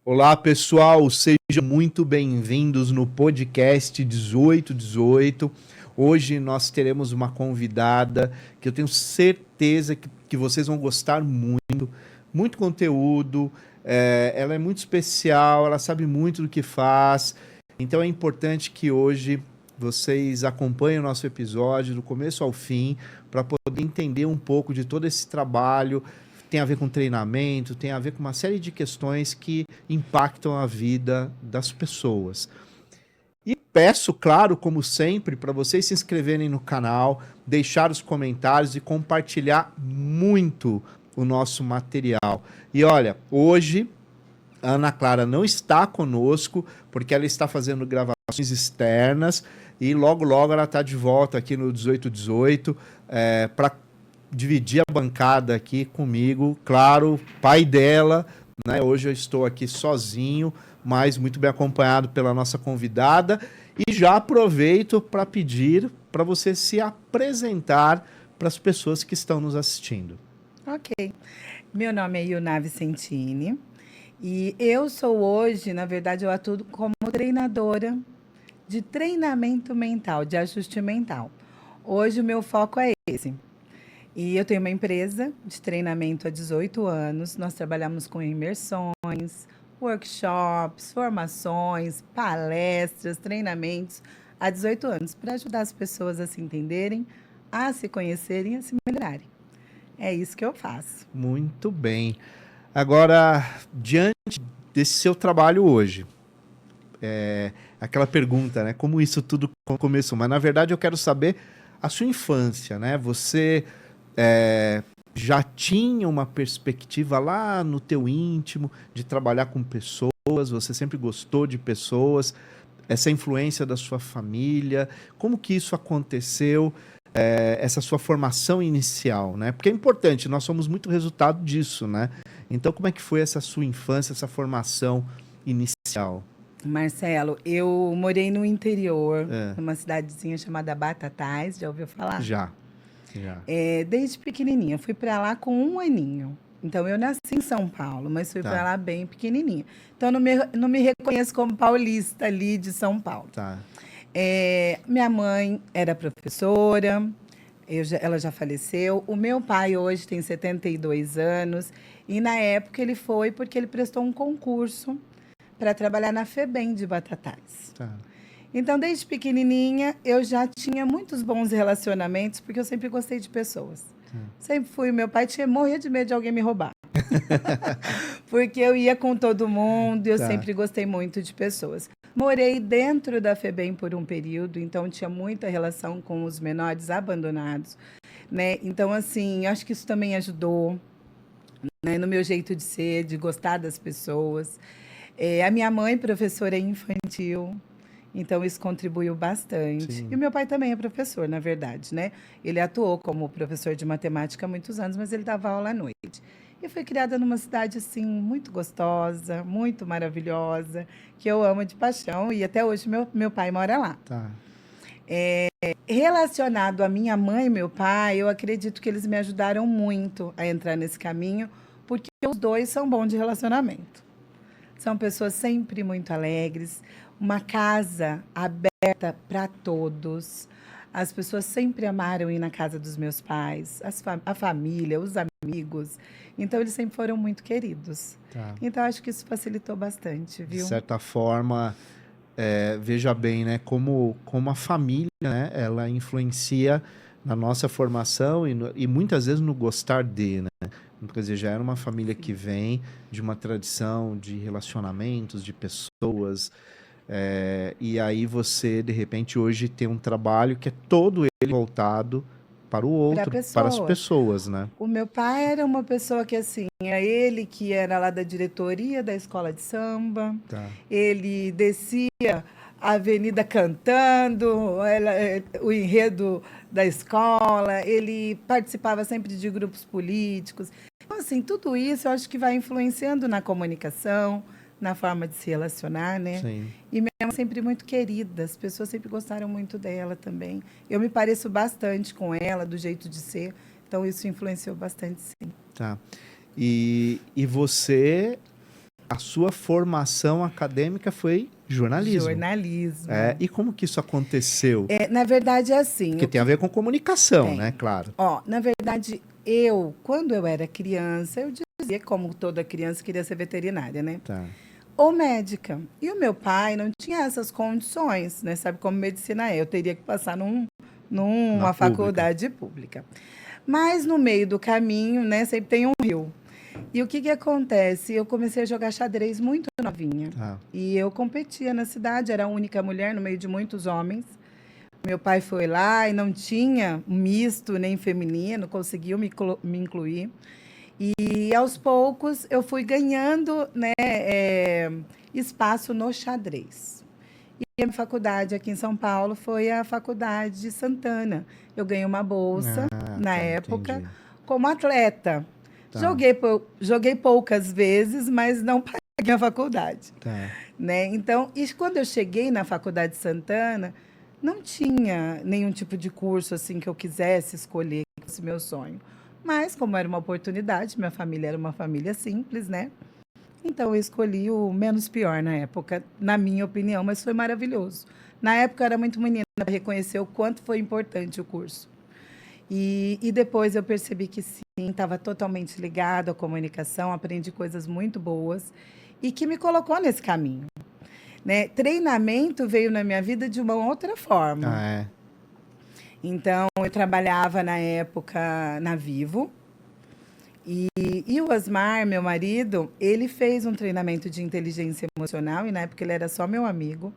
Olá, pessoal, sejam muito bem-vindos no podcast 1818. Hoje nós teremos uma convidada que eu tenho certeza que vocês vão gostar muito, muito conteúdo, ela é muito especial, ela sabe muito do que faz, então é importante que hoje vocês acompanhem o nosso episódio do começo ao fim para poder entender um pouco de todo esse trabalho. Tem a ver com treinamento, tem a ver com uma série de questões que impactam a vida das pessoas. E peço, claro, como sempre, para vocês se inscreverem no canal, deixar os comentários e compartilhar muito o nosso material. E olha, hoje a Ana Clara não está conosco porque ela está fazendo gravações externas e logo, logo ela está de volta aqui no 1818 para dividir a bancada aqui comigo, claro, pai dela, né? Hoje eu estou aqui sozinho, mas muito bem acompanhado pela nossa convidada e já aproveito para pedir para você se apresentar para as pessoas que estão nos assistindo. Ok. Meu nome é Iuna Vicentini e eu sou hoje, na verdade, eu atuo como treinadora de treinamento mental, de ajuste mental. Hoje o meu foco é esse. E eu tenho uma empresa de treinamento há 18 anos. Nós trabalhamos com imersões, workshops, formações, palestras, treinamentos há 18 anos, para ajudar as pessoas a se entenderem, a se conhecerem e a se melhorarem. É isso que eu faço. Muito bem. Agora, diante desse seu trabalho hoje, aquela pergunta, né? Como isso tudo começou? Mas, na verdade, eu quero saber a sua infância, né? Você já tinha uma perspectiva lá no teu íntimo de trabalhar com pessoas? Você sempre gostou de pessoas? Essa influência da sua família? Como que isso aconteceu? Essa sua formação inicial, né? Porque é importante, nós somos muito resultado disso, né? Então, como é que foi essa sua infância, essa formação inicial? Marcelo, eu morei no interior, numa cidadezinha chamada Batatais, já ouviu falar? Já. Desde pequenininha, fui para lá com 1 aninho. Então, eu nasci em São Paulo, mas fui para lá bem pequenininha. Então, não me reconheço como paulista ali de São Paulo. Tá. Minha mãe era professora, ela já faleceu. O meu pai hoje tem 72 anos e, na época, ele foi porque ele prestou um concurso para trabalhar na FEBEM de Batatais. Tá. Então, desde pequenininha, eu já tinha muitos bons relacionamentos, porque eu sempre gostei de pessoas. Sempre fui. Meu pai morria de medo de alguém me roubar. Porque eu ia com todo mundo e eu sempre gostei muito de pessoas. Morei dentro da FEBEM por um período, então tinha muita relação com os menores abandonados, né? Então, assim, acho que isso também ajudou, né, no meu jeito de ser, de gostar das pessoas. A minha mãe, professora infantil, então isso contribuiu bastante. Sim. E o meu pai também é professor, na verdade, né? Ele atuou como professor de matemática há muitos anos, mas ele dava aula à noite. E fui criada numa cidade, assim, muito gostosa, muito maravilhosa, que eu amo de paixão, e até hoje meu pai mora lá. Tá. Relacionado à minha mãe e meu pai, eu acredito que eles me ajudaram muito a entrar nesse caminho, porque os dois são bons de relacionamento. São pessoas sempre muito alegres, uma casa aberta para todos. As pessoas sempre amaram ir na casa dos meus pais, a família, os amigos. Então, eles sempre foram muito queridos. Tá. Então, acho que isso facilitou bastante, De viu? certa forma, veja bem, né? Como a família, né? Ela influencia na nossa formação e muitas vezes no gostar de, né? Quer dizer, já era uma família que vem de uma tradição de relacionamentos, de pessoas. E aí você, de repente, hoje tem um trabalho que é todo ele voltado para o outro, para as pessoas, né? O meu pai era uma pessoa que, assim, é ele que era lá da diretoria da escola de samba. Tá. Ele descia a avenida cantando, o enredo da escola, ele participava sempre de grupos políticos. Então, assim, tudo isso eu acho que vai influenciando na comunicação, na forma de se relacionar, né? Sim. E minha mãe sempre muito querida, as pessoas sempre gostaram muito dela também. Eu me pareço bastante com ela, do jeito de ser, então isso influenciou bastante, sim. Tá. E você a sua formação acadêmica foi jornalismo. Jornalismo. E como que isso aconteceu? Na verdade, é assim... Porque tem a ver com comunicação, né? Claro. Na verdade, quando eu era criança, eu dizia, como toda criança, queria ser veterinária, né? Tá. Ou médica. E o meu pai não tinha essas condições, né? Sabe como medicina é? Eu teria que passar numa faculdade pública. Mas no meio do caminho, né, sempre tem um rio. E o que acontece? Eu comecei a jogar xadrez muito novinha. Tá. E eu competia na cidade, era a única mulher no meio de muitos homens. Meu pai foi lá e não tinha misto nem feminino, conseguiu me incluir. E aos poucos eu fui ganhando, né, espaço no xadrez. E a minha faculdade aqui em São Paulo foi a Faculdade de Santana. Eu ganhei uma bolsa na época entendi. como atleta. Tá. Joguei poucas vezes, mas não paguei a faculdade. Tá. Né? Então, e quando eu cheguei na Faculdade de Santana, não tinha nenhum tipo de curso assim que eu quisesse escolher, que fosse meu sonho. Mas, como era uma oportunidade, minha família era uma família simples, né? Então, eu escolhi o menos pior na época, na minha opinião, mas foi maravilhoso. Na época, eu era muito menina para reconhecer o quanto foi importante o curso. E depois eu percebi que sim, estava totalmente ligado à comunicação, aprendi coisas muito boas e que me colocou nesse caminho. Né? Treinamento veio na minha vida de uma outra forma. Então, eu trabalhava na época na Vivo. E o Osmar, meu marido, ele fez um treinamento de inteligência emocional, e na época ele era só meu amigo,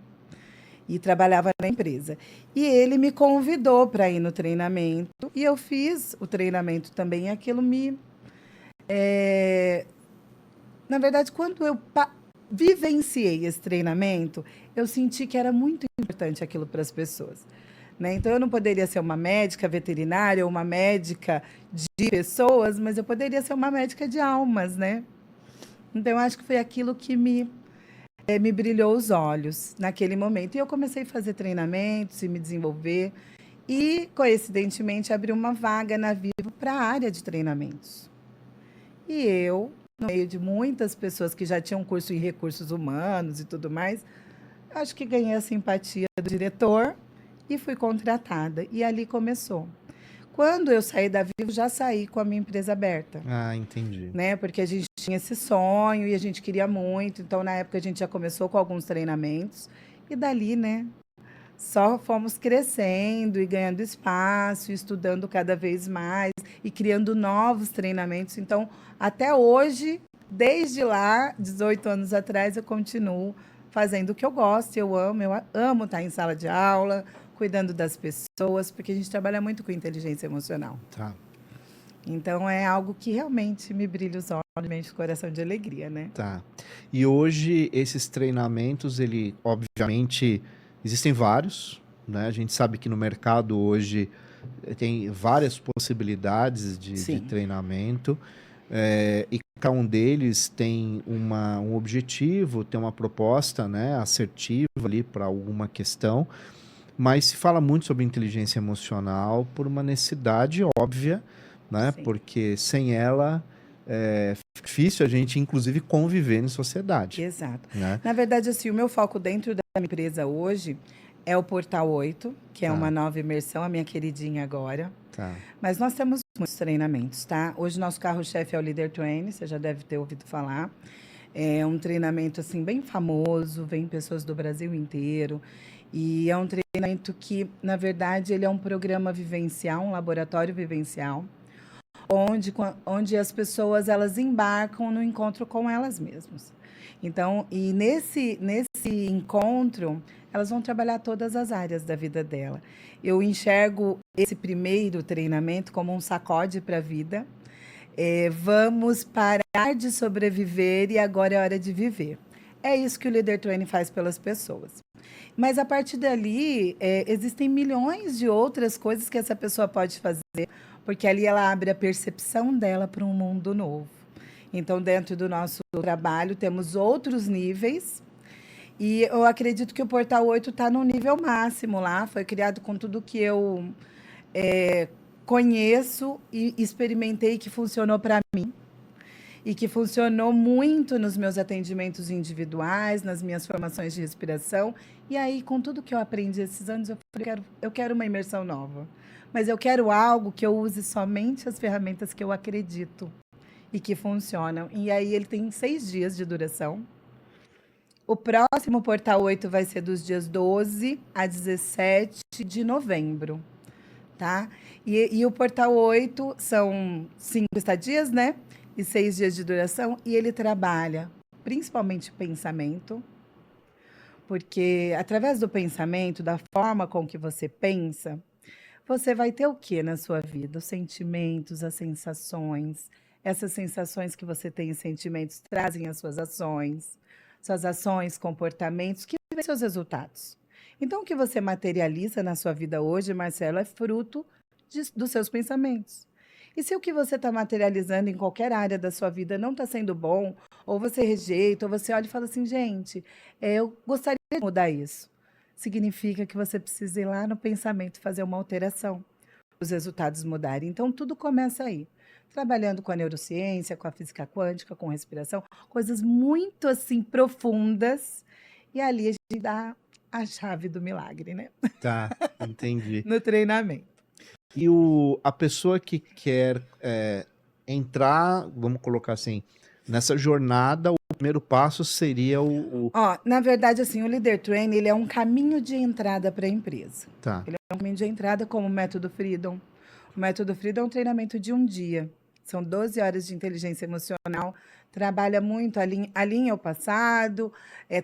e trabalhava na empresa. E ele me convidou para ir no treinamento, e eu fiz o treinamento também, e aquilo me... Na verdade, quando eu vivenciei esse treinamento, eu senti que era muito importante aquilo para as pessoas. Né? Então, eu não poderia ser uma médica veterinária ou uma médica de pessoas, mas eu poderia ser uma médica de almas, né? Então, eu acho que foi aquilo que me brilhou os olhos naquele momento. E eu comecei a fazer treinamentos e me desenvolver. E, coincidentemente, abri uma vaga na Vivo para a área de treinamentos. E eu, no meio de muitas pessoas que já tinham curso em recursos humanos e tudo mais, acho que ganhei a simpatia do diretor e fui contratada. E ali começou. Quando eu saí da Vivo, já saí com a minha empresa aberta. Entendi. Né? Porque a gente tinha esse sonho e a gente queria muito. Então, na época, a gente já começou com alguns treinamentos. E dali, né? Só fomos crescendo e ganhando espaço, estudando cada vez mais e criando novos treinamentos. Então, até hoje, desde lá, 18 anos atrás, eu continuo fazendo o que eu gosto, eu amo estar em sala de aula, cuidando das pessoas, porque a gente trabalha muito com inteligência emocional. Tá. Então, é algo que realmente me brilha os olhos, me enche o coração de alegria, né? Tá. E hoje, esses treinamentos, obviamente, existem vários, né? A gente sabe que no mercado hoje tem várias possibilidades de treinamento, e cada um deles tem um objetivo, tem uma proposta, né, assertiva ali para alguma questão, mas se fala muito sobre inteligência emocional por uma necessidade óbvia, né? Sim. Porque sem ela é difícil a gente, inclusive, conviver em sociedade. Exato. Né? Na verdade, assim, o meu foco dentro da minha empresa hoje é o Portal 8, que é uma nova imersão, a minha queridinha agora. Tá. Mas nós temos muitos treinamentos, tá? Hoje, nosso carro-chefe é o Leader Train, você já deve ter ouvido falar. É um treinamento, assim, bem famoso, vem pessoas do Brasil inteiro. E é um treinamento que, na verdade, ele é um programa vivencial, um laboratório vivencial, onde as pessoas elas embarcam no encontro com elas mesmas. Então, e nesse encontro, elas vão trabalhar todas as áreas da vida dela. Eu enxergo esse primeiro treinamento como um sacode para a vida. Vamos parar de sobreviver e agora é hora de viver. É isso que o Leader Training faz pelas pessoas. Mas, a partir dali, existem milhões de outras coisas que essa pessoa pode fazer, porque ali ela abre a percepção dela para um mundo novo. Então, dentro do nosso trabalho, temos outros níveis. E eu acredito que o Portal 8 está no nível máximo lá. Foi criado com tudo que eu conheço e experimentei que funcionou para mim. e que funcionou muito nos meus atendimentos individuais, nas minhas formações de respiração. E aí, com tudo que eu aprendi esses anos, eu falei, eu quero uma imersão nova. Mas eu quero algo que eu use somente as ferramentas que eu acredito e que funcionam. E aí ele tem 6 dias de duração. O próximo Portal 8 vai ser dos dias 12 a 17 de novembro, tá? E o Portal 8 são 5 estadias, né? E 6 dias de duração. E ele trabalha principalmente pensamento, porque através do pensamento, da forma com que você pensa, você vai ter o que na sua vida? Os sentimentos, as sensações. Essas sensações que você tem e sentimentos trazem as suas ações, comportamentos, que vêm seus resultados. Então, o que você materializa na sua vida hoje, Marcelo, é fruto dos seus pensamentos. E se o que você está materializando em qualquer área da sua vida não está sendo bom, ou você rejeita, ou você olha e fala assim, gente, eu gostaria de mudar isso. Significa que você precisa ir lá no pensamento e fazer uma alteração, os resultados mudarem. Então, tudo começa aí. Trabalhando com a neurociência, com a física quântica, com respiração, coisas muito assim profundas. E ali a gente dá a chave do milagre, né? Tá, entendi. No treinamento. E a pessoa que quer entrar, vamos colocar assim, nessa jornada, o primeiro passo seria Ó, na verdade, assim, o Leader Training, ele é um caminho de entrada para a empresa. Tá. Ele é um caminho de entrada como o Método Freedom. O Método Freedom é um treinamento de um dia. São 12 horas de inteligência emocional. Trabalha muito, alinha o passado,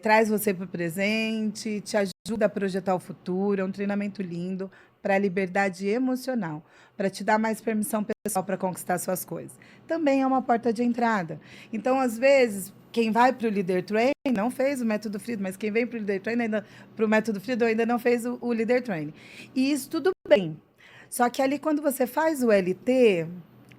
traz você para o presente, te ajuda a projetar o futuro. É um treinamento lindo para a liberdade emocional, para te dar mais permissão pessoal para conquistar suas coisas. Também é uma porta de entrada. Então, às vezes, quem vai para o Leader Training não fez o Método Freedom, mas quem vem para o Leader Training, para o Método Freedom, ainda não fez o Leader Training. E isso tudo bem. Só que ali, quando você faz o LT,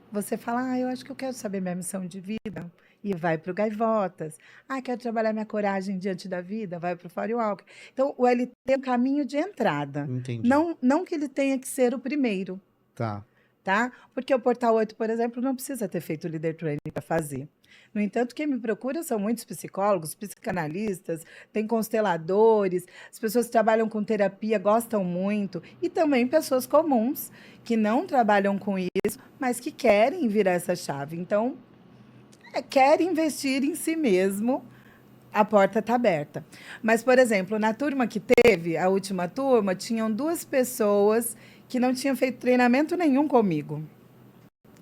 você fala, eu acho que eu quero saber minha missão de vida. E vai para o Gaivotas. Quero trabalhar minha coragem diante da vida. Vai para o Firewalk. Então, o LT é um caminho de entrada. Entendi. Não que ele tenha que ser o primeiro. Tá. Tá? Porque o Portal 8, por exemplo, não precisa ter feito o Leader Training para fazer. No entanto, quem me procura são muitos psicólogos, psicanalistas, tem consteladores, as pessoas que trabalham com terapia gostam muito, e também pessoas comuns que não trabalham com isso, mas que querem virar essa chave. Então, querem investir em si mesmo, a porta está aberta. Mas, por exemplo, na turma que teve, a última turma, tinham 2 pessoas que não tinham feito treinamento nenhum comigo.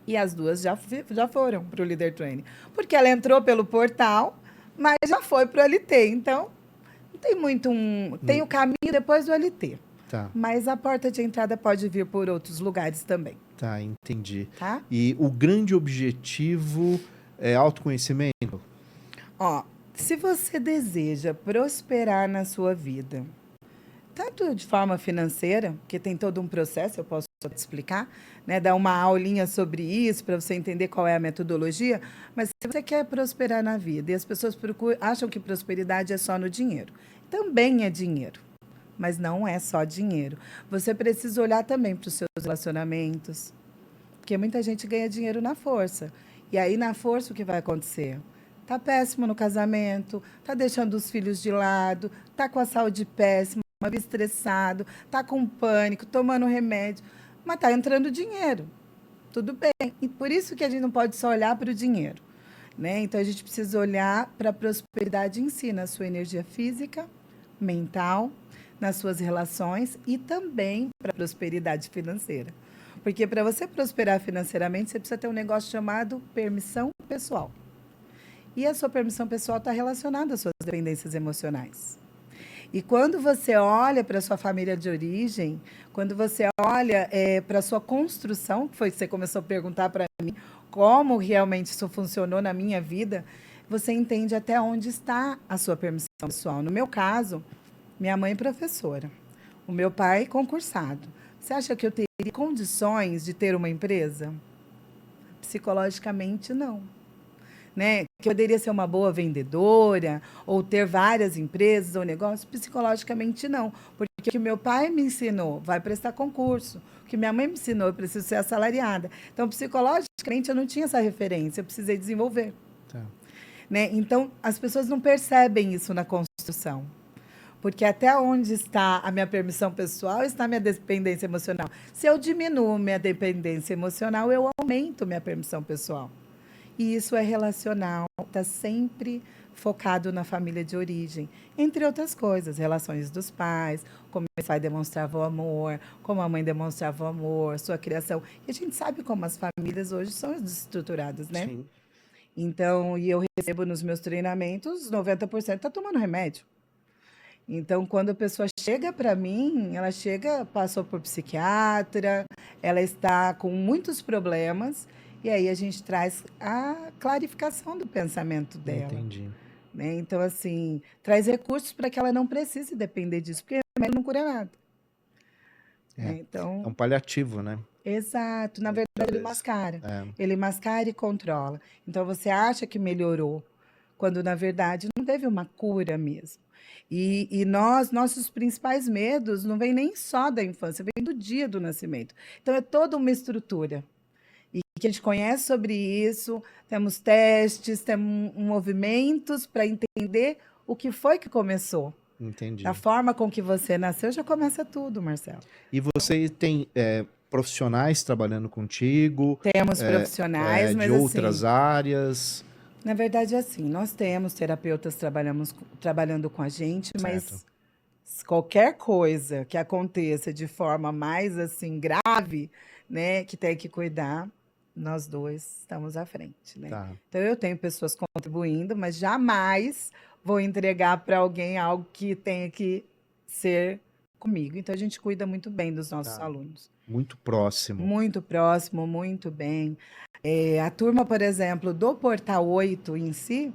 E as 2 já foram para o Leader Training. Porque ela entrou pelo portal, mas já foi para o LT. Então, não tem muito tem o caminho depois do LT. Tá. Mas a porta de entrada pode vir por outros lugares também. Tá, entendi. Tá? E o grande objetivo é autoconhecimento? Ó, se você deseja prosperar na sua vida, tanto de forma financeira, que tem todo um processo, eu posso te explicar, né? Dar uma aulinha sobre isso, para você entender qual é a metodologia, mas se você quer prosperar na vida, e as pessoas acham que prosperidade é só no dinheiro. Também é dinheiro, mas não é só dinheiro. Você precisa olhar também para os seus relacionamentos, porque muita gente ganha dinheiro na força. E aí, na força, o que vai acontecer? Tá péssimo no casamento, tá deixando os filhos de lado, tá com a saúde péssima, estressado, tá com pânico, tomando remédio, mas tá entrando dinheiro. Tudo bem. E por isso que a gente não pode só olhar para o dinheiro, né? Então a gente precisa olhar para a prosperidade em si, na sua energia física, mental, nas suas relações e também para a prosperidade financeira. Porque para você prosperar financeiramente, você precisa ter um negócio chamado permissão pessoal. E a sua permissão pessoal está relacionada às suas dependências emocionais. E quando você olha para a sua família de origem, quando você olha para a sua construção, que foi que você começou a perguntar para mim, como realmente isso funcionou na minha vida, você entende até onde está a sua permissão pessoal. No meu caso, minha mãe é professora, o meu pai concursado. Você acha que eu teria condições de ter uma empresa? Psicologicamente, não. Né? Que eu poderia ser uma boa vendedora ou ter várias empresas ou negócios, psicologicamente não. Porque o que meu pai me ensinou, vai prestar concurso. O que minha mãe me ensinou, eu preciso ser assalariada. Então, psicologicamente, eu não tinha essa referência, eu precisei desenvolver. Tá. Né? Então, as pessoas não percebem isso na construção. Porque até onde está a minha permissão pessoal, está a minha dependência emocional. Se eu diminuo minha dependência emocional, eu aumento minha permissão pessoal. E isso é relacional, está sempre focado na família de origem. Entre outras coisas, relações dos pais, como o pai demonstrava o amor, como a mãe demonstrava o amor, sua criação. E a gente sabe como as famílias hoje são desestruturadas, né? Sim. Então, e eu recebo nos meus treinamentos, 90% está tomando remédio. Então, quando a pessoa chega para mim, ela chega, passou por psiquiatra, ela está com muitos problemas, e aí a gente traz a clarificação do pensamento dela. Entendi. Né? Então, assim, traz recursos para que ela não precise depender disso, porque remédio não cura nada. Né? É Então, um paliativo, né? exato. Na Muitas verdade, ele vezes. mascara. É. Ele mascara e controla. Então, você acha que melhorou, quando, na verdade, não teve uma cura mesmo. E nossos principais medos não vêm nem só da infância, vem do dia do nascimento. Então, é toda uma estrutura. E que a gente conhece sobre isso, temos testes, temos movimentos para entender o que foi que começou. Entendi. Da forma com que você nasceu, já começa tudo, Marcelo. E você tem profissionais trabalhando contigo? Temos profissionais, mas de outras assim, áreas? na verdade, é assim, nós temos terapeutas trabalhando com a gente, Certo. mas qualquer coisa que aconteça de forma mais assim grave, né, que tem que cuidar, nós dois estamos à frente, né? Tá. Então eu tenho pessoas contribuindo, mas jamais vou entregar para alguém algo que tenha que ser comigo. Então a gente cuida muito bem dos nossos Tá. alunos. Muito próximo. Muito próximo, muito bem. A turma, por exemplo, do Portal 8 em si,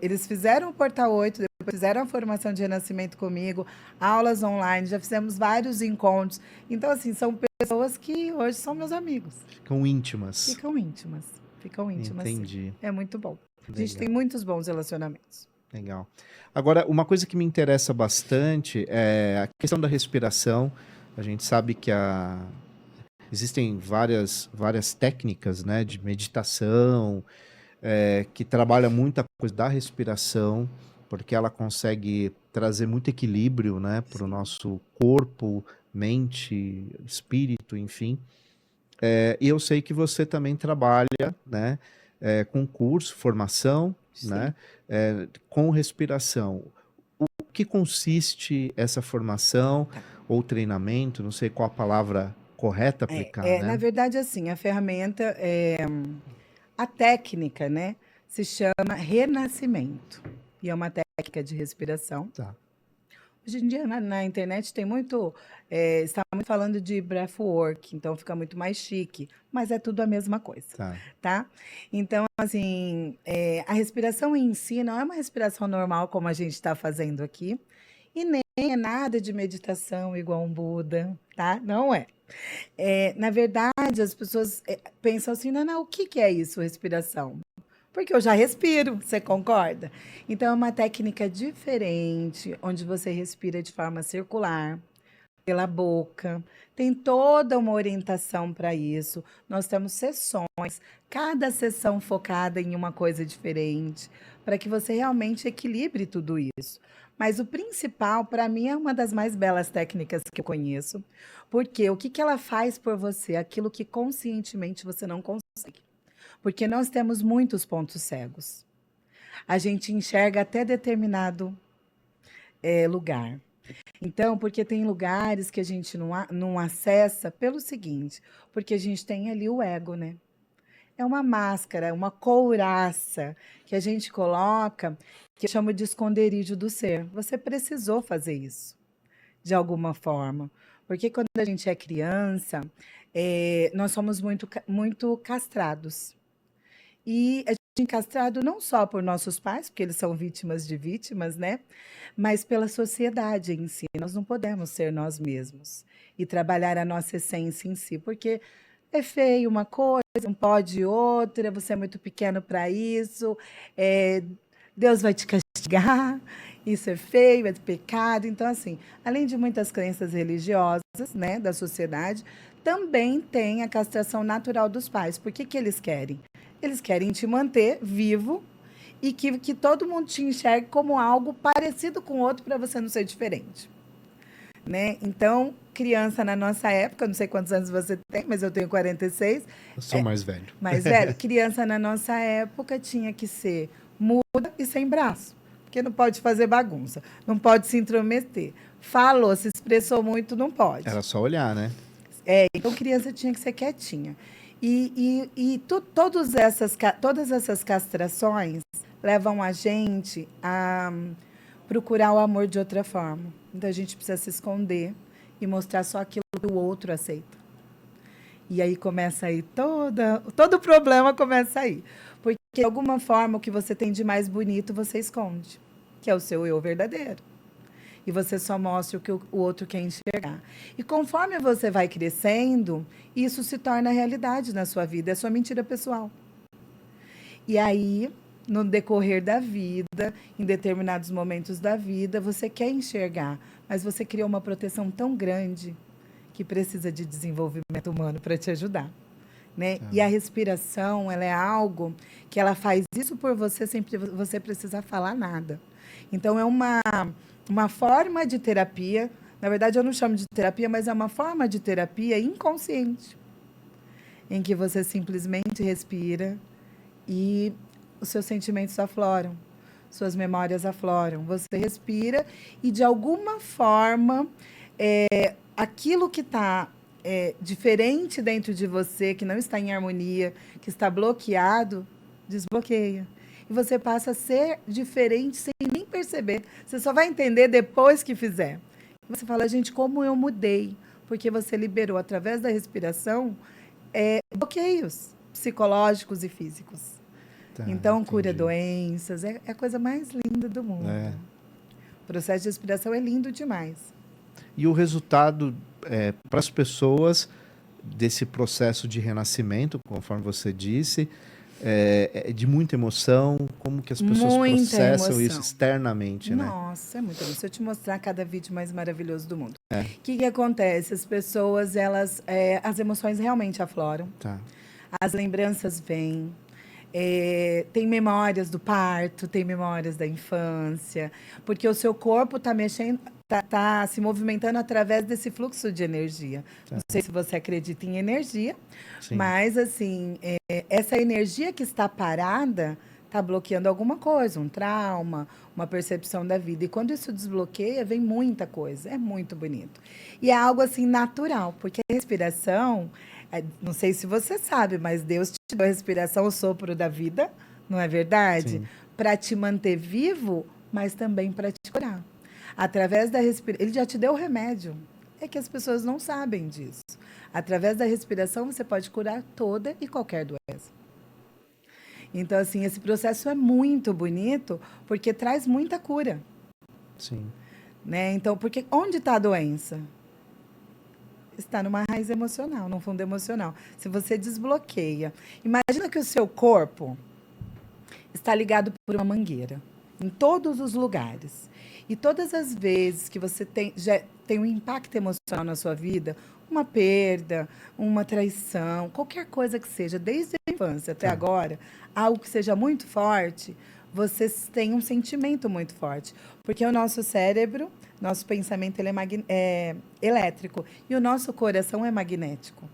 eles fizeram o Portal 8, depois fizeram a formação de renascimento comigo, aulas online, já fizemos vários encontros. Então, assim, são pessoas que hoje são meus amigos. Ficam íntimas. Ficam íntimas. Ficam íntimas. Entendi. Sim. É muito bom. A gente Legal. tem muitos bons relacionamentos. Legal. Agora, uma coisa que me interessa bastante é a questão da respiração. A gente sabe que existem várias técnicas, né, de meditação, que trabalha muita coisa da respiração, porque ela consegue trazer muito equilíbrio, né, para o nosso corpo, mente, espírito, enfim. E eu sei que você também trabalha, né, com curso, formação, Sim. né, com respiração. O que consiste essa formação ou treinamento? Não sei qual a palavra correta aplicar, né? Na verdade, assim, a ferramenta, a técnica, né, se chama renascimento. E é uma técnica de respiração. Tá. Hoje em dia, na internet, tem muito. Está muito falando de breathwork, então fica muito mais chique, mas é tudo a mesma coisa. Tá. Tá? Então, assim, a respiração em si não é uma respiração normal como a gente está fazendo aqui, e nem é nada de meditação igual um Buda, tá? Não é. Na verdade, as pessoas pensam assim, não, o que é isso, respiração? Porque eu já respiro, você concorda? Então, é uma técnica diferente, onde você respira de forma circular, pela boca. Tem toda uma orientação para isso. Nós temos sessões, cada sessão focada em uma coisa diferente, para que você realmente equilibre tudo isso. Mas o principal, para mim, é uma das mais belas técnicas que eu conheço, porque o que ela faz por você? Aquilo que conscientemente você não consegue. Porque nós temos muitos pontos cegos. A gente enxerga até determinado lugar. Então, porque tem lugares que a gente não acessa pelo seguinte, porque a gente tem ali o ego, né? É uma máscara, uma couraça que a gente coloca, que eu chamo de esconderijo do ser. Você precisou fazer isso, de alguma forma. Porque quando a gente é criança, nós somos muito castrados. E a gente é castrado não só por nossos pais, porque eles são vítimas de vítimas, né? Mas pela sociedade em si. Nós não podemos ser nós mesmos e trabalhar a nossa essência em si, porque é feio uma coisa, não pode outra, você é muito pequeno para isso, Deus vai te castigar, isso é feio, é pecado. Então, assim, além de muitas crenças religiosas, né, da sociedade, também tem a castração natural dos pais. Por que eles querem? Eles querem te manter vivo e que todo mundo te enxergue como algo parecido com o outro para você não ser diferente. Né? Então, criança na nossa época, não sei quantos anos você tem, mas eu tenho 46. Eu sou mais velho. Mais velho, criança na nossa época tinha que ser muda e sem braço, porque não pode fazer bagunça, não pode se intrometer. Falou, se expressou muito, não pode. Era só olhar, né? Então criança tinha que ser quietinha. Todas essas castrações levam a gente a procurar o amor de outra forma. Então a gente precisa se esconder e mostrar só aquilo que o outro aceita. E aí começa aí todo o problema começa aí. Porque de alguma forma o que você tem de mais bonito você esconde, que é o seu eu verdadeiro. E você só mostra o que o outro quer enxergar. E conforme você vai crescendo, isso se torna realidade na sua vida, é sua mentira pessoal. E aí, no decorrer da vida, em determinados momentos da vida, você quer enxergar, mas você criou uma proteção tão grande que precisa de desenvolvimento humano para te ajudar. Né? E a respiração, ela é algo que ela faz isso por você sem você precisar falar nada. Então, é uma forma de terapia. Na verdade, eu não chamo de terapia, mas é uma forma de terapia inconsciente, em que você simplesmente respira e os seus sentimentos afloram, suas memórias afloram. Você respira e, de alguma forma, aquilo que está diferente dentro de você, que não está em harmonia, que está bloqueado, desbloqueia. E você passa a ser diferente sem nem perceber. Você só vai entender depois que fizer. Você fala, gente, como eu mudei? Porque você liberou, através da respiração, bloqueios psicológicos e físicos. Tá, então, entendi. cura doenças. É a coisa mais linda do mundo. O processo de respiração é lindo demais. E o resultado para as pessoas desse processo de renascimento, conforme você disse, de muita emoção, como que as pessoas processam isso externamente, né? Nossa, é muito bom. Se eu te mostrar cada vídeo mais maravilhoso do mundo. O que acontece? As pessoas, as emoções realmente afloram. Tá. As lembranças vêm. Tem memórias do parto, tem memórias da infância, porque o seu corpo está mexendo, está se movimentando através desse fluxo de energia. Tá. Não sei se você acredita em energia, sim, mas assim, essa energia que está parada está bloqueando alguma coisa, um trauma, uma percepção da vida. E quando isso desbloqueia, vem muita coisa. É muito bonito. E é algo assim natural, porque a respiração, não sei se você sabe, mas Deus te deu a respiração, o sopro da vida, não é verdade? Para te manter vivo, mas também para te curar. Através da respiração, ele já te deu o remédio. É que as pessoas não sabem disso. Através da respiração, você pode curar toda e qualquer doença. Então, assim, esse processo é muito bonito, porque traz muita cura. Sim. Né? Então, porque onde está a doença? Está numa raiz emocional, num fundo emocional. Se você desbloqueia. Imagina que o seu corpo está ligado por uma mangueira, em todos os lugares. E todas as vezes que você já tem um impacto emocional na sua vida, uma perda, uma traição, qualquer coisa que seja, desde a infância até agora, algo que seja muito forte, você tem um sentimento muito forte. Porque o nosso cérebro, nosso pensamento ele é elétrico e o nosso coração é magnético.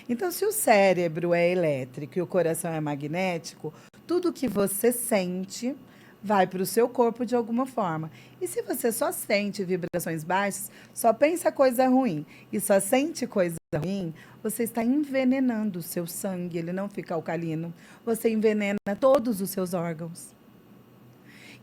Então, se o cérebro é elétrico e o coração é magnético, tudo que você sente vai para o seu corpo de alguma forma. E se você só sente vibrações baixas, só pensa coisa ruim e só sente coisa ruim, você está envenenando o seu sangue, ele não fica alcalino. Você envenena todos os seus órgãos.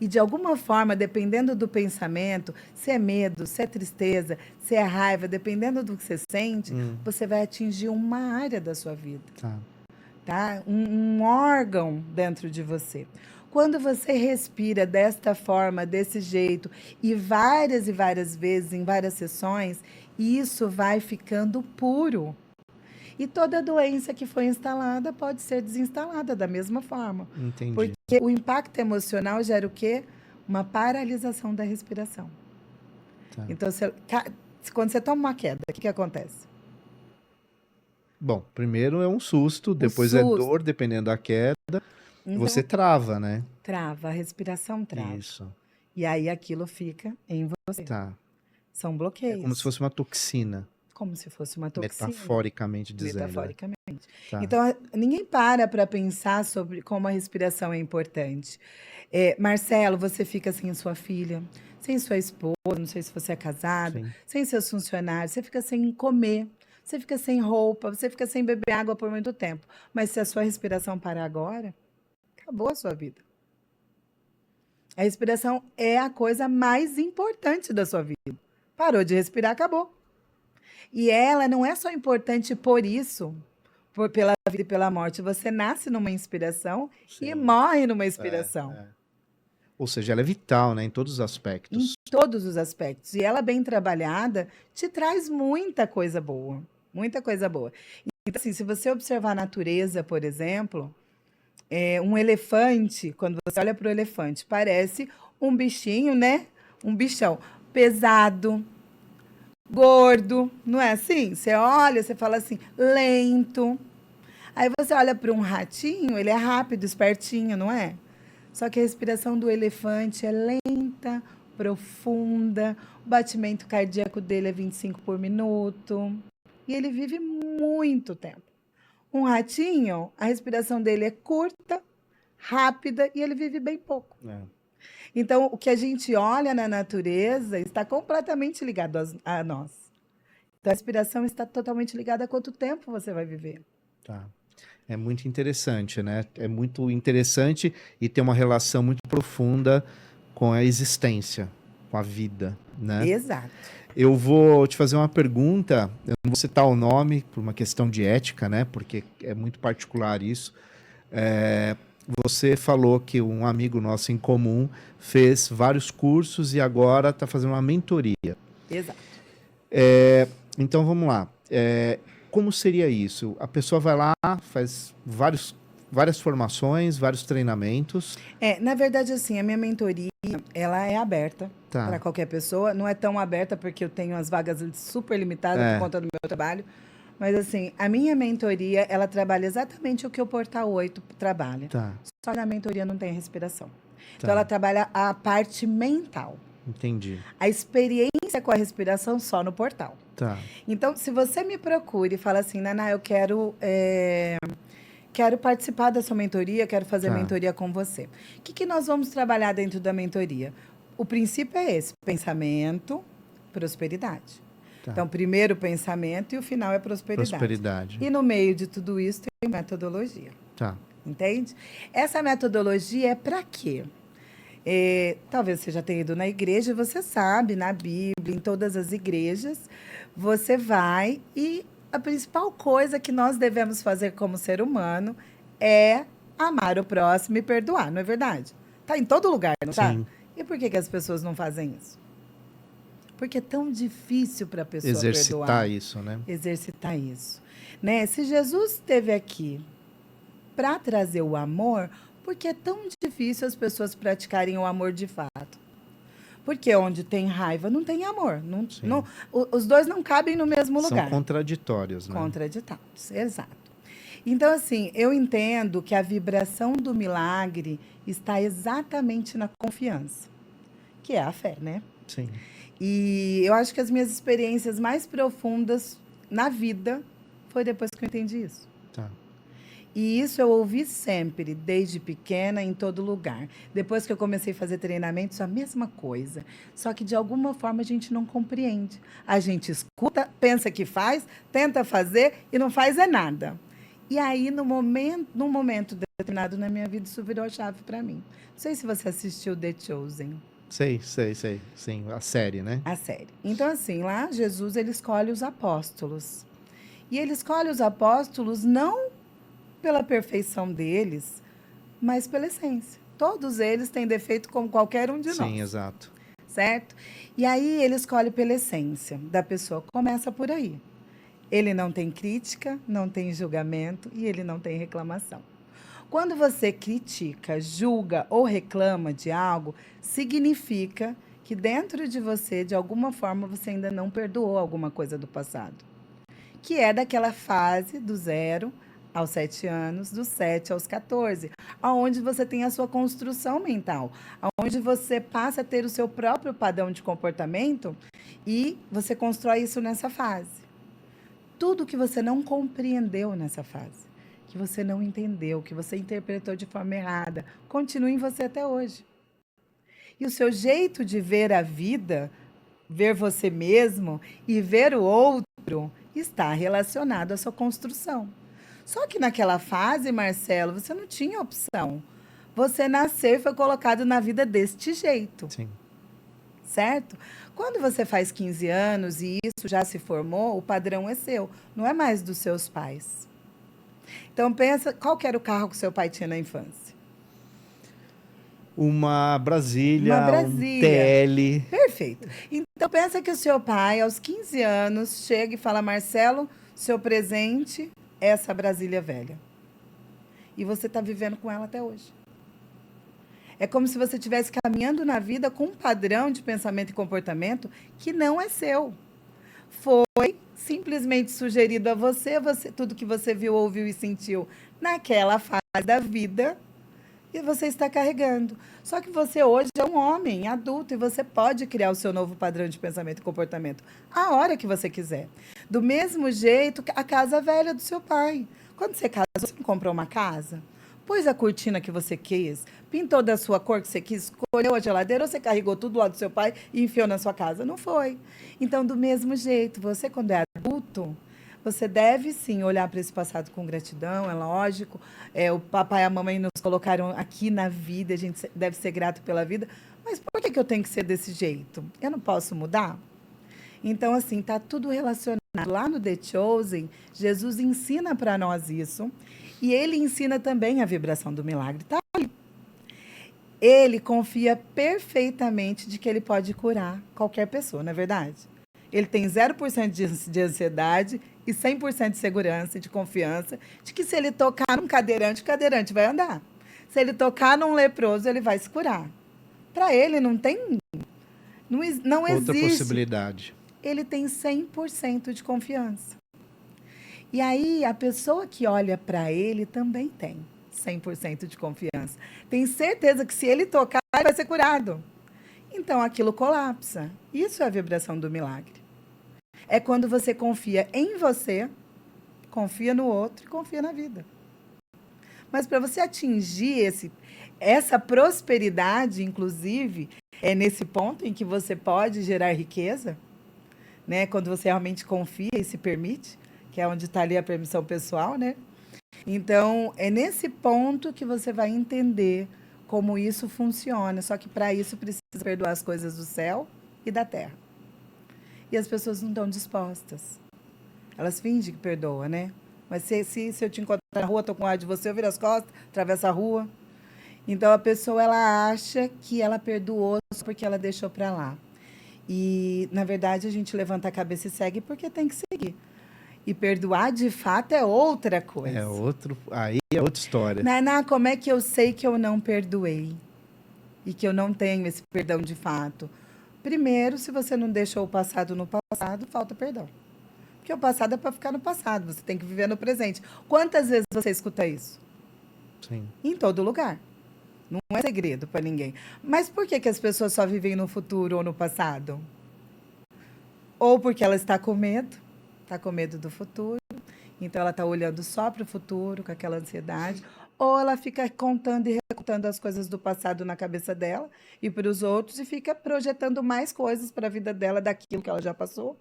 E de alguma forma, dependendo do pensamento, se é medo, se é tristeza, se é raiva, dependendo do que você sente, você vai atingir uma área da sua vida. Tá? Um órgão dentro de você. Quando você respira desta forma, desse jeito, e várias vezes, em várias sessões, isso vai ficando puro. E toda doença que foi instalada pode ser desinstalada da mesma forma. Entendi. Porque o impacto emocional gera o quê? Uma paralisação da respiração. Tá. Então, quando você toma uma queda, o que acontece? Bom, primeiro é um susto, depois é dor, dependendo da queda. você Então, trava, né? trava, a respiração trava. Isso, E aí aquilo fica em você. tá. São É como se bloqueios, fosse uma toxina, como se fosse uma toxina, metaforicamente dizendo, né? metaforicamente. Tá, Então, ninguém para pensar sobre como a respiração é importante. Marcelo, você fica sem sua filha, sem sua esposa, não sei se você é casado, sim. sem seus funcionários, você fica sem comer, você fica sem roupa, você fica sem beber água por muito tempo. Mas se a sua respiração parar agora, acabou a sua vida. A respiração é a coisa mais importante da sua vida. Parou de respirar, acabou. E ela não é só importante por isso, pela vida e pela morte. Você nasce numa inspiração e Sim. morre numa É, inspiração. é. Ou seja, ela é vital, né, em todos os Em aspectos. todos os aspectos. E ela, bem trabalhada, te traz muita coisa boa. Muita coisa boa. Então, assim, se você observar a natureza, por exemplo, um elefante, quando você olha para o elefante, parece um bichinho, né? Um bichão pesado, gordo, não é assim? Você olha, você fala assim, lento. Aí você olha para um ratinho, ele é rápido, espertinho, não é? Só que a respiração do elefante é lenta, profunda, o batimento cardíaco dele é 25 por minuto. E ele vive muito tempo. Um ratinho, a respiração dele é curta, rápida e ele vive bem pouco. É. Então, o que a gente olha na natureza está completamente ligado a nós. Então, a respiração está totalmente ligada a quanto tempo você vai viver. Tá. É muito interessante, né? É muito interessante e tem uma relação muito profunda com a existência, com a vida, né? Exato. Eu vou te fazer uma pergunta, eu não vou citar o nome por uma questão de ética, né? Porque é muito particular isso. É, você falou que um amigo nosso em comum fez vários cursos e agora está fazendo uma mentoria. Exato. Então vamos lá. Como seria isso? A pessoa vai lá, faz várias formações, vários treinamentos. Na verdade, assim, a minha mentoria, ela é aberta para Tá. qualquer pessoa. Não é tão aberta porque eu tenho as vagas super limitadas por É, conta do meu trabalho. Mas, assim, a minha mentoria, ela trabalha exatamente o que o Portal 8 trabalha. tá, Só que a mentoria não tem respiração. Então, ela tá. trabalha a parte mental. Entendi. A experiência com a respiração só no portal. Tá, Então, se você me procura e fala assim, Naná, eu quero participar da sua mentoria, quero fazer tá, mentoria com você. O que nós vamos trabalhar dentro da mentoria? O princípio é esse: pensamento, prosperidade. tá. Então, primeiro o pensamento e o final é prosperidade. Prosperidade. E no meio de tudo isso tem metodologia. Tá, Entende? Essa metodologia é para quê? Talvez você já tenha ido na igreja, você sabe, na Bíblia, em todas as igrejas, você vai e a principal coisa que nós devemos fazer como ser humano é amar o próximo e perdoar, não é verdade? Tá em todo lugar, não tá? sim. E por que as pessoas não fazem isso? Porque é tão difícil para a pessoa Exercitar perdoar, isso, né? exercitar isso. Né? Se Jesus esteve aqui para trazer o amor, porque é tão difícil as pessoas praticarem o amor de fato? Porque onde tem raiva não tem amor. Sim. Os dois não cabem no mesmo São lugar. contraditórios, né? Contraditórios, exato. Então, assim, eu entendo que a vibração do milagre está exatamente na confiança, que é a fé, né? Sim. E eu acho que as minhas experiências mais profundas na vida foi depois que eu entendi isso. Tá. E isso eu ouvi sempre, desde pequena, em todo lugar. Depois que eu comecei a fazer treinamentos, a mesma coisa. Só que, de alguma forma, a gente não compreende. A gente escuta, pensa que faz, tenta fazer e não faz é nada. E aí, num momento determinado na minha vida, isso virou a chave para mim. Não sei se você assistiu The Chosen, Sei. Sim, a série, né? a série. Então, assim, lá Jesus ele escolhe os apóstolos. E ele escolhe os apóstolos não pela perfeição deles, mas pela essência. Todos eles têm defeito como qualquer um de nós. Sim, exato. Certo? E aí ele escolhe pela essência da pessoa. Começa por aí. Ele não tem crítica, não tem julgamento e ele não tem reclamação. Quando você critica, julga ou reclama de algo, significa que dentro de você, de alguma forma, você ainda não perdoou alguma coisa do passado. Que é daquela fase do 0 aos 7 anos, dos 7 aos 14, onde você tem a sua construção mental, onde você passa a ter o seu próprio padrão de comportamento e você constrói isso nessa fase. Tudo que você não compreendeu nessa fase, que você não entendeu, que você interpretou de forma errada, continua em você até hoje. E o seu jeito de ver a vida, ver você mesmo e ver o outro está relacionado à sua construção. Só que naquela fase, Marcelo, você não tinha opção. Você nasceu e foi colocado na vida deste jeito. Sim. Certo? Quando você faz 15 anos e isso já se formou, o padrão é seu, não é mais dos seus pais. Então pensa, qual que era o carro que seu pai tinha na infância? Uma Brasília, Uma Brasília. um TL. Perfeito. Então pensa que o seu pai, aos 15 anos, chega e fala: Marcelo, seu presente é essa Brasília velha. E você está vivendo com ela até hoje. É como se você estivesse caminhando na vida com um padrão de pensamento e comportamento que não é seu. Foi simplesmente sugerido a você, tudo que você viu, ouviu e sentiu naquela fase da vida, e você está carregando. Só que você hoje é um homem adulto e você pode criar o seu novo padrão de pensamento e comportamento a hora que você quiser. Do mesmo jeito que a casa velha do seu pai. Quando você casou, você comprou uma casa? Pôs a cortina que você quis, pintou da sua cor que você quis, escolheu a geladeira, ou você carregou tudo lá do seu pai e enfiou na sua casa? Não foi. Então, do mesmo jeito, você, quando é adulto, você deve, sim, olhar para esse passado com gratidão, é lógico. O papai e a mamãe nos colocaram aqui na vida, a gente deve ser grato pela vida. Mas por que eu tenho que ser desse jeito? Eu não posso mudar? Então, assim, está tudo relacionado. Lá no The Chosen, Jesus ensina para nós isso. E ele ensina também a vibração do milagre. Tá ali. Ele confia perfeitamente de que ele pode curar qualquer pessoa, não é verdade? Ele tem 0% de ansiedade e 100% de segurança e de confiança de que se ele tocar num cadeirante, o cadeirante vai andar. Se ele tocar num leproso, ele vai se curar. Para ele não tem... Não existe. Outra possibilidade. Ele tem 100% de confiança. E aí, a pessoa que olha para ele também tem 100% de confiança. Tem certeza que se ele tocar, ele vai ser curado. Então, aquilo colapsa. Isso é a vibração do milagre. É quando você confia em você, confia no outro e confia na vida. Mas para você atingir essa prosperidade, inclusive, é nesse ponto em que você pode gerar riqueza, né? Quando você realmente confia e se permite, que é onde está ali a permissão pessoal, né? Então, é nesse ponto que você vai entender como isso funciona. Só que para isso precisa perdoar as coisas do céu e da terra. E as pessoas não estão dispostas. Elas fingem que perdoam, né? Mas se eu te encontrar na rua, estou com ar de você, eu viro as costas, atravesso a rua. Então, a pessoa, ela acha que ela perdoou só porque ela deixou para lá. E, na verdade, a gente levanta a cabeça e segue porque tem que seguir. E perdoar, de fato, é outra coisa. Aí é outra história. Naná, como é que eu sei que eu não perdoei? E que eu não tenho esse perdão de fato? Primeiro, se você não deixou o passado no passado, falta perdão. Porque o passado é para ficar no passado, você tem que viver no presente. Quantas vezes você escuta isso? Sim. Em todo lugar. Não é segredo para ninguém. Mas por que as pessoas só vivem no futuro ou no passado? Ou porque ela está com medo. Está com medo do futuro, então ela está olhando só para o futuro, com aquela ansiedade, ou ela fica contando e recontando as coisas do passado na cabeça dela e para os outros e fica projetando mais coisas para a vida dela daquilo que ela já passou.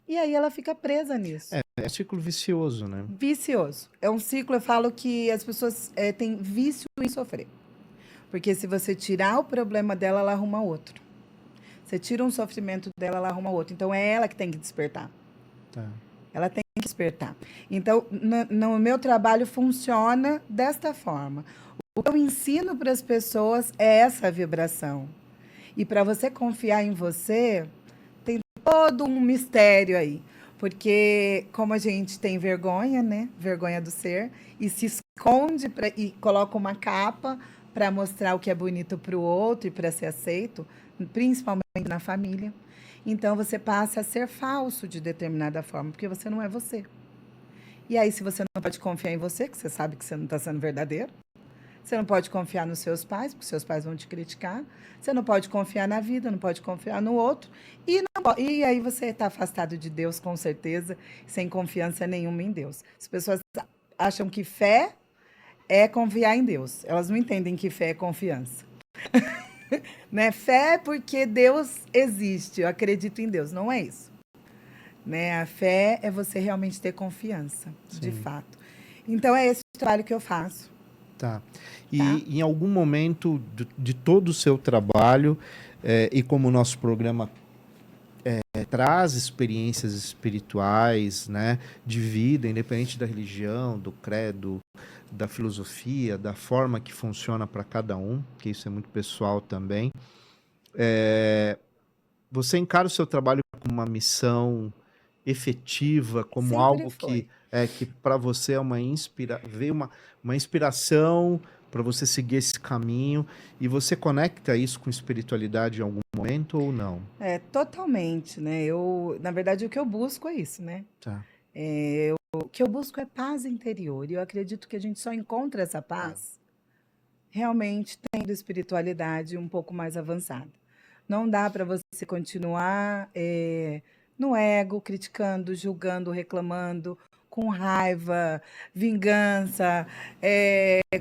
E aí ela fica presa nisso. É ciclo vicioso, né? Vicioso. É um ciclo, eu falo que as pessoas têm vício em sofrer. Porque se você tirar o problema dela, ela arruma outro. Você tira um sofrimento dela, ela arruma outro. Então é ela que tem que despertar. Tá. Ela tem que despertar. Então, no meu trabalho funciona desta forma. O que eu ensino para as pessoas é essa vibração. E para você confiar em você, tem todo um mistério aí. Porque como a gente tem vergonha, né? Vergonha do ser, e se esconde e coloca uma capa para mostrar o que é bonito para o outro e para ser aceito, principalmente na família. Então, você passa a ser falso de determinada forma, porque você não é você. E aí, se você não pode confiar em você, que você sabe que você não está sendo verdadeiro, Você não pode confiar nos seus pais, porque seus pais vão te criticar. Você não pode confiar na vida, não pode confiar no outro. E aí você está afastado de Deus, com certeza, sem confiança nenhuma em Deus. As pessoas acham que fé é confiar em Deus. Elas não entendem que fé é confiança. Né? Fé é porque Deus existe, eu acredito em Deus. Não é isso. Né? A fé é você realmente ter confiança, de fato. Então, é esse o trabalho que eu faço. Tá. E em algum momento de todo o seu trabalho, e como o nosso programa traz experiências espirituais, né, de vida, independente da religião, do credo, da filosofia, da forma que funciona para cada um, que isso é muito pessoal também, você encara o seu trabalho como uma missão efetiva, como Sempre algo foi. que para você é veio uma inspiração para você seguir esse caminho, e você conecta isso com espiritualidade em algum momento ou não? Totalmente, né? Na verdade, o que eu busco é isso, né? Tá. O que eu busco é paz interior. E eu acredito que a gente só encontra essa paz realmente tendo espiritualidade um pouco mais avançada. Não dá para você continuar no ego, criticando, julgando, reclamando, com raiva, vingança,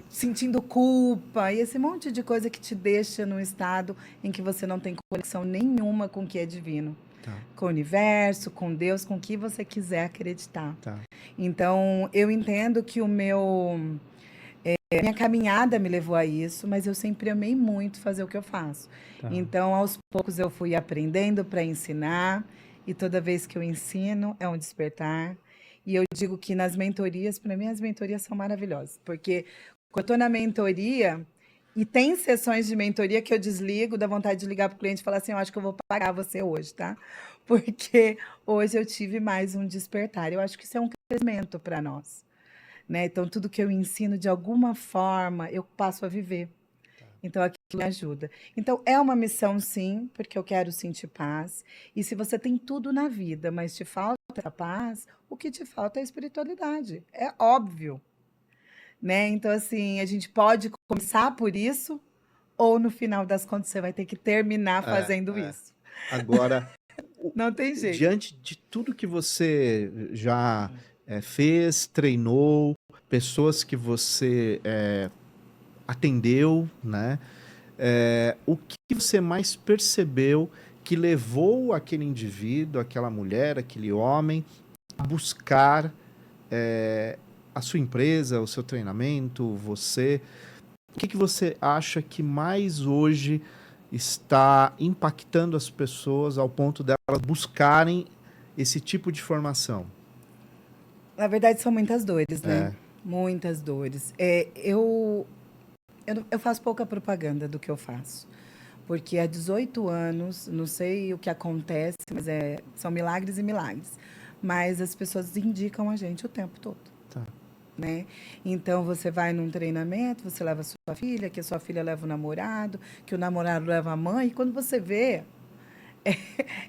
sentindo culpa e esse monte de coisa que te deixa num estado em que você não tem conexão nenhuma com o que é divino. Tá. Com o universo, com Deus, com o que você quiser acreditar. Tá. Então, eu entendo que minha caminhada me levou a isso, mas eu sempre amei muito fazer o que eu faço. Tá. Então, aos poucos, eu fui aprendendo para ensinar, e toda vez que eu ensino, é um despertar. E eu digo que nas mentorias, para mim, as mentorias são maravilhosas, porque quando eu estou na mentoria, e tem sessões de mentoria que eu desligo, dá vontade de ligar para o cliente e falar assim: eu acho que eu vou pagar você hoje, tá? Porque hoje eu tive mais um despertar. Eu acho que isso é um crescimento para nós. Né? Então, tudo que eu ensino, de alguma forma, eu passo a viver. Então, aquilo me ajuda. Então, é uma missão, sim, porque eu quero sentir paz. E se você tem tudo na vida, mas te falta a paz, o que te falta é a espiritualidade. É óbvio. Né? Então, assim, a gente pode começar por isso, ou no final das contas você vai ter que terminar fazendo isso. Agora, Não tem jeito. diante de tudo que você já fez, treinou, pessoas que você atendeu, né? O que você mais percebeu que levou aquele indivíduo, aquela mulher, aquele homem a buscar a sua empresa, o seu treinamento, você? O que você acha que mais hoje está impactando as pessoas ao ponto delas buscarem esse tipo de formação? Na verdade, são muitas dores, né? Muitas dores. Eu faço pouca propaganda do que eu faço. Porque há 18 anos, não sei o que acontece, mas são milagres e milagres. Mas as pessoas indicam a gente o tempo todo. Tá. Né? Então, você vai num treinamento, você leva a sua filha, que a sua filha leva o namorado, que o namorado leva a mãe. E quando você vê,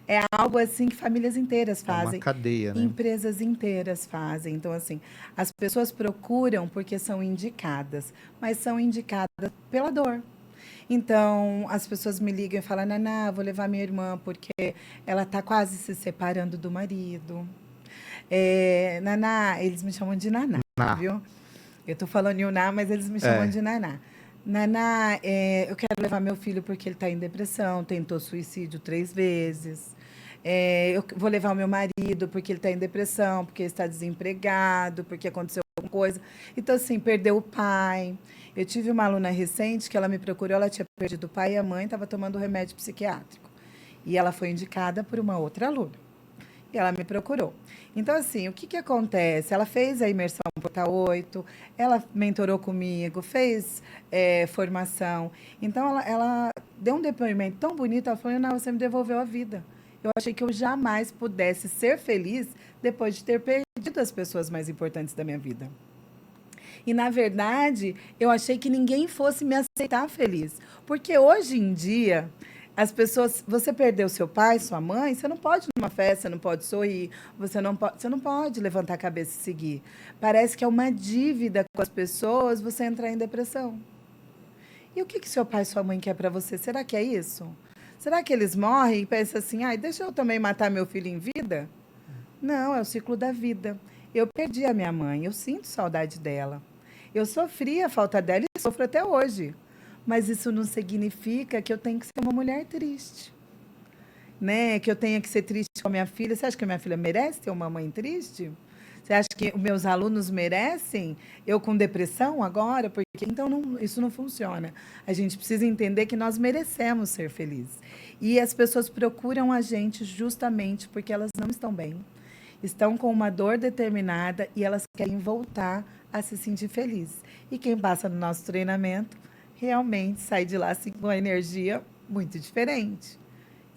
é algo assim que famílias inteiras fazem. É uma cadeia, né? Empresas inteiras fazem. Então, assim, as pessoas procuram porque são indicadas, mas são indicadas pela dor. Então, as pessoas me ligam e falam: Naná, vou levar minha irmã porque ela está quase se separando do marido. Naná, eles me chamam de Naná, viu? Eu estou falando Yuná, mas eles me chamam de Naná. Naná, eu quero levar meu filho porque ele está em depressão, tentou suicídio 3 vezes. Eu vou levar o meu marido porque ele está em depressão, porque ele está desempregado, porque aconteceu alguma coisa. Então, assim, perdeu o pai. Eu tive uma aluna recente que ela me procurou, ela tinha perdido o pai e a mãe, estava tomando remédio psiquiátrico. E ela foi indicada por uma outra aluna. E ela me procurou. Então, assim, o que acontece? Ela fez a imersão Porta 8, ela mentorou comigo, fez formação. Então, ela deu um depoimento tão bonito, ela falou: não, você me devolveu a vida. Eu achei que eu jamais pudesse ser feliz depois de ter perdido as pessoas mais importantes da minha vida. E, na verdade, eu achei que ninguém fosse me aceitar feliz. Porque hoje em dia, as pessoas, você perdeu seu pai, sua mãe, você não pode ir numa festa, você não pode sorrir, você não pode levantar a cabeça e seguir. Parece que é uma dívida com as pessoas você entrar em depressão. E o que seu pai e sua mãe quer para você? Será que é isso? Será que eles morrem e pensam assim, ai, deixa eu também matar meu filho em vida? Não, é o ciclo da vida. Eu perdi a minha mãe, eu sinto saudade dela. Eu sofri a falta dela e sofro até hoje. Mas isso não significa que eu tenho que ser uma mulher triste. Né? Que eu tenha que ser triste com a minha filha. Você acha que a minha filha merece ter uma mãe triste? Você acha que os meus alunos merecem eu com depressão agora? Porque então isso não funciona. A gente precisa entender que nós merecemos ser felizes. E as pessoas procuram a gente justamente porque elas não estão bem. Estão com uma dor determinada e elas querem voltar a se sentir felizes. E quem passa no nosso treinamento realmente sai de lá assim, com uma energia muito diferente.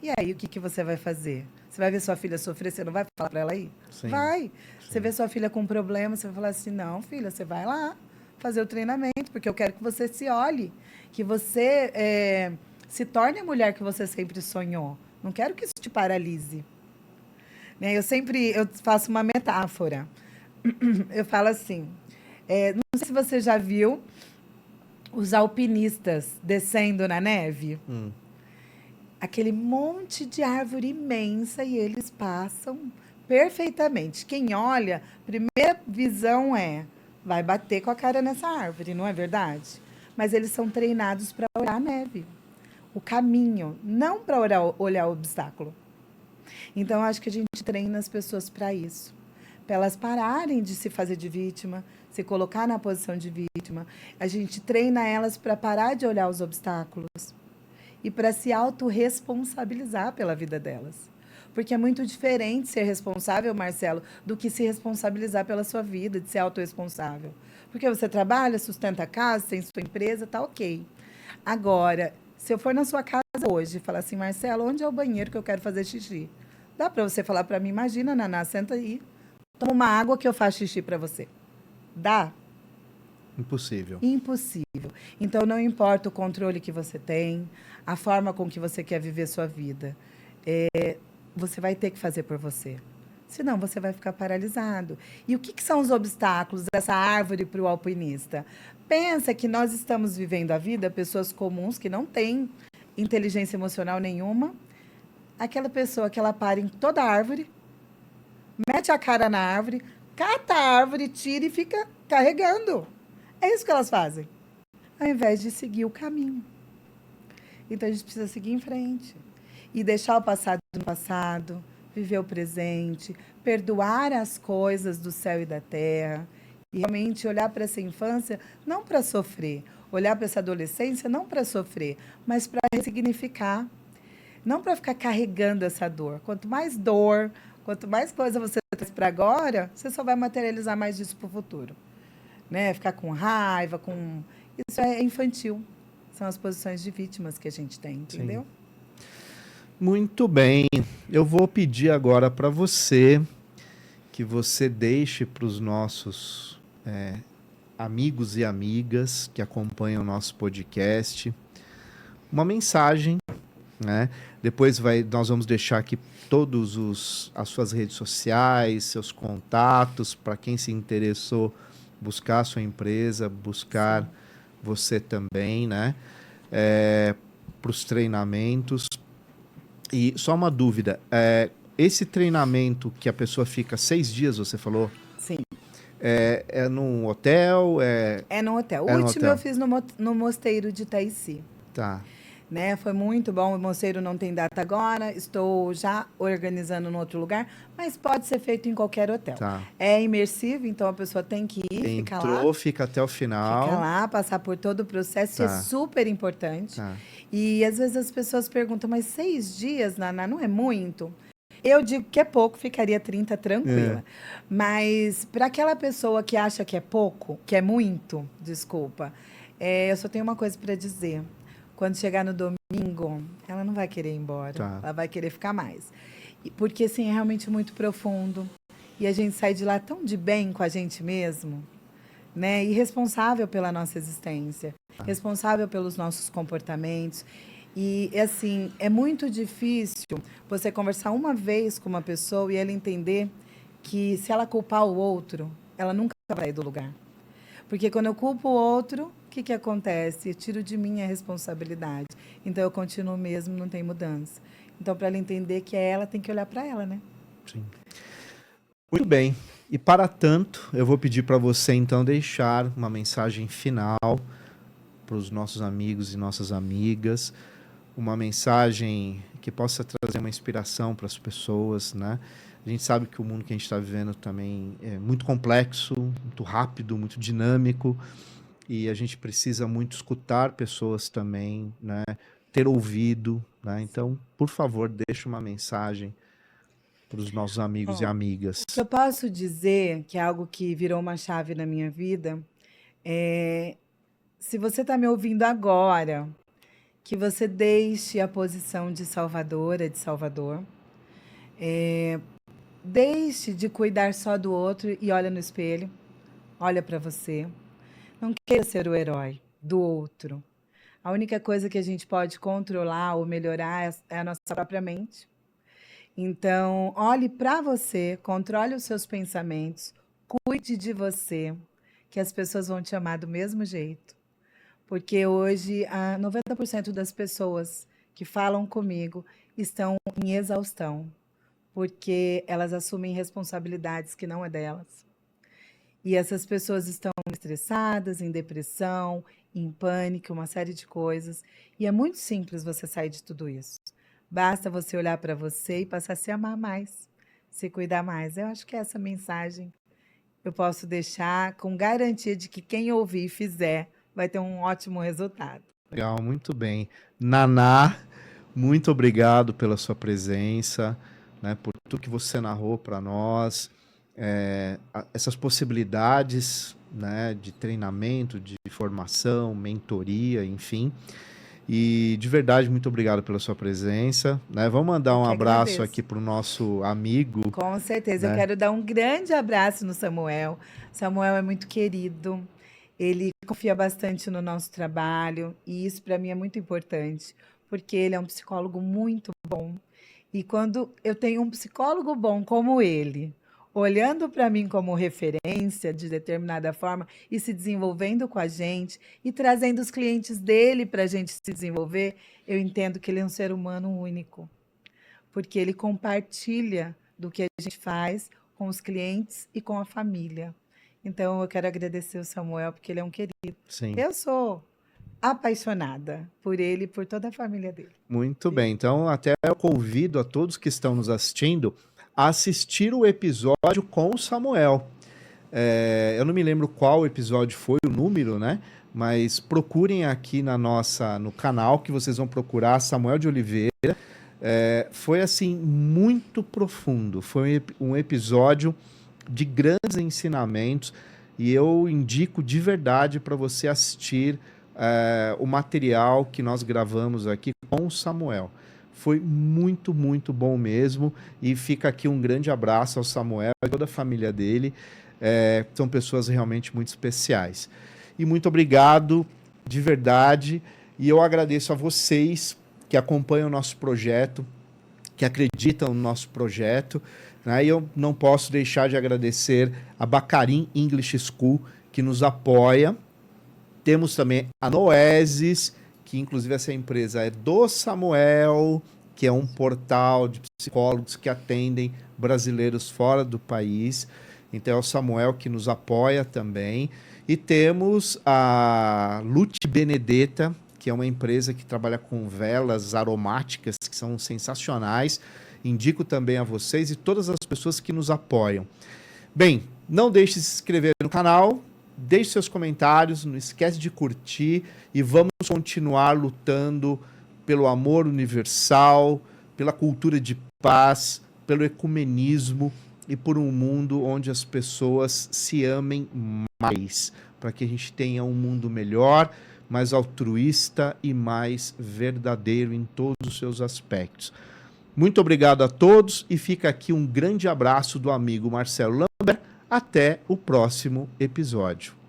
E aí, o que você vai fazer? Você vai ver sua filha sofrer, você não vai falar para ela ir? Sim, vai. sim. Você vê sua filha com um problema, você vai falar assim, não, filha, você vai lá fazer o treinamento, porque eu quero que você se olhe, que você se torne a mulher que você sempre sonhou. Não quero que isso te paralise. Né? Eu faço uma metáfora. Eu falo assim, não sei se você já viu os alpinistas descendo na neve. Aquele monte de árvore imensa e eles passam perfeitamente. Quem olha, primeira visão vai bater com a cara nessa árvore, não é verdade? Mas eles são treinados para olhar a neve, o caminho, não para olhar o obstáculo. Então, eu acho que a gente treina as pessoas para isso, para elas pararem de se fazer de vítima, se colocar na posição de vítima. A gente treina elas para parar de olhar os obstáculos e para se autorresponsabilizar pela vida delas. Porque é muito diferente ser responsável, Marcelo, do que se responsabilizar pela sua vida, de ser autorresponsável. Porque você trabalha, sustenta a casa, tem sua empresa, tá ok. Agora, se eu for na sua casa hoje e falar assim, Marcelo, onde é o banheiro que eu quero fazer xixi? Dá para você falar para mim, imagina, Naná, senta aí, toma uma água que eu faço xixi para você. Dá? Impossível. Impossível. Então, não importa o controle que você tem, a forma com que você quer viver sua vida, você vai ter que fazer por você. Senão, você vai ficar paralisado. E o que são os obstáculos dessa árvore para o alpinista? Pensa que nós estamos vivendo a vida, pessoas comuns que não têm inteligência emocional nenhuma. Aquela pessoa que ela para em toda a árvore, mete a cara na árvore, cata a árvore, tira e fica carregando. É isso que elas fazem, ao invés de seguir o caminho. Então, a gente precisa seguir em frente e deixar o passado no passado, viver o presente, perdoar as coisas do céu e da terra e realmente olhar para essa infância não para sofrer, olhar para essa adolescência não para sofrer, mas para ressignificar, não para ficar carregando essa dor. Quanto mais dor, quanto mais coisa você traz para agora, você só vai materializar mais disso para o futuro. Né? Ficar com raiva, isso é infantil. São as posições de vítimas que a gente tem, entendeu? Sim. Muito bem. Eu vou pedir agora para você que você deixe para os nossos amigos e amigas que acompanham o nosso podcast uma mensagem, né? Depois nós vamos deixar aqui as suas redes sociais, seus contatos, para quem se interessou buscar a sua empresa, buscar Sim. você também, né? Para os treinamentos. E só uma dúvida, esse treinamento que a pessoa fica 6 dias, você falou? Sim. É num hotel? É no hotel. O último eu fiz no Mosteiro de Itaici. Tá. Né? Foi muito bom. O Mosteiro não tem data agora. Estou já organizando em outro lugar, mas pode ser feito em qualquer hotel. Tá. É imersivo, então a pessoa tem que ir, ficar lá. Entrou, fica até o final. Fica lá, passar por todo o processo. Tá. Isso é super importante. Tá. E às vezes as pessoas perguntam, mas 6 dias, Naná, não é muito? Eu digo que é pouco, ficaria 30 tranquila. Mas para aquela pessoa que acha que é pouco, que é muito, desculpa, eu só tenho uma coisa para dizer. Quando chegar no domingo, ela não vai querer ir embora. Tá. Ela vai querer ficar mais. Porque, assim, é realmente muito profundo. E a gente sai de lá tão de bem com a gente mesmo, né? E responsável pela nossa existência. Responsável pelos nossos comportamentos. E, assim, é muito difícil você conversar uma vez com uma pessoa e ela entender que se ela culpar o outro, ela nunca vai sair do lugar. Porque quando eu culpo o outro, que acontece? Eu tiro de mim a responsabilidade. Então, eu continuo mesmo, não tem mudança. Então, para ela entender que é ela, tem que olhar para ela, né? Sim. Muito bem. E para tanto, eu vou pedir para você, então, deixar uma mensagem final para os nossos amigos e nossas amigas, uma mensagem que possa trazer uma inspiração para as pessoas, né? A gente sabe que o mundo que a gente está vivendo também é muito complexo, muito rápido, muito dinâmico, e a gente precisa muito escutar pessoas também, né? Ter ouvido, né? Então, por favor, deixe uma mensagem para os nossos amigos e Ó, amigas. o que eu posso dizer, que é algo que virou uma chave na minha vida, é se você está me ouvindo agora, que você deixe a posição de salvadora, de salvador, deixe de cuidar só do outro e olha no espelho, olha para você. Não queira ser o herói do outro. A única coisa que a gente pode controlar ou melhorar é a nossa própria mente. Então, olhe para você, controle os seus pensamentos, cuide de você, que as pessoas vão te amar do mesmo jeito. Porque hoje, 90% das pessoas que falam comigo estão em exaustão, porque elas assumem responsabilidades que não é delas. E essas pessoas estão estressadas, em depressão, em pânico, uma série de coisas. E é muito simples você sair de tudo isso. Basta você olhar para você e passar a se amar mais, se cuidar mais. Eu acho que essa mensagem eu posso deixar com garantia de que quem ouvir e fizer vai ter um ótimo resultado. Legal, muito bem. Naná, muito obrigado pela sua presença, né, por tudo que você narrou para nós, essas possibilidades, né, de treinamento, de formação, mentoria, enfim. E de verdade, muito obrigado pela sua presença, né? Vamos mandar Eu um que abraço agradeço. aqui para o nosso amigo. Com certeza. Eu Né? quero dar um grande abraço no Samuel. Samuel é muito querido. Ele confia bastante no nosso trabalho e isso para mim é muito importante, porque ele é um psicólogo muito bom. E quando eu tenho um psicólogo bom como ele, olhando para mim como referência de determinada forma e se desenvolvendo com a gente e trazendo os clientes dele para a gente se desenvolver, eu entendo que ele é um ser humano único, porque ele compartilha do que a gente faz com os clientes e com a família. Então, eu quero agradecer o Samuel, porque ele é um querido. Sim. Eu sou apaixonada por ele e por toda a família dele. Muito bem. Então, até eu convido a todos que estão nos assistindo a assistir o episódio com o Samuel. Eu não me lembro qual episódio foi, o número, né? Mas procurem aqui no canal, que vocês vão procurar Samuel de Oliveira. Foi assim muito profundo, foi um episódio de grandes ensinamentos e eu indico de verdade para você assistir o material que nós gravamos aqui com o Samuel. Foi muito, muito bom mesmo e fica aqui um grande abraço ao Samuel e toda a família dele. São pessoas realmente muito especiais. E muito obrigado, de verdade, e eu agradeço a vocês que acompanham o nosso projeto, que acreditam no nosso projeto, né? E eu não posso deixar de agradecer a Bacarim English School, que nos apoia. Temos também a Noesis, que inclusive essa empresa é do Samuel, que é um portal de psicólogos que atendem brasileiros fora do país. Então é o Samuel que nos apoia também. E temos a Lute Benedetta, que é uma empresa que trabalha com velas aromáticas, que são sensacionais. Indico também a vocês e todas as pessoas que nos apoiam. Bem, não deixe de se inscrever no canal, deixe seus comentários, não esquece de curtir e vamos continuar lutando pelo amor universal, pela cultura de paz, pelo ecumenismo e por um mundo onde as pessoas se amem mais, para que a gente tenha um mundo melhor, mais altruísta e mais verdadeiro em todos os seus aspectos. Muito obrigado a todos e fica aqui um grande abraço do amigo Marcelo Lambert. Até o próximo episódio.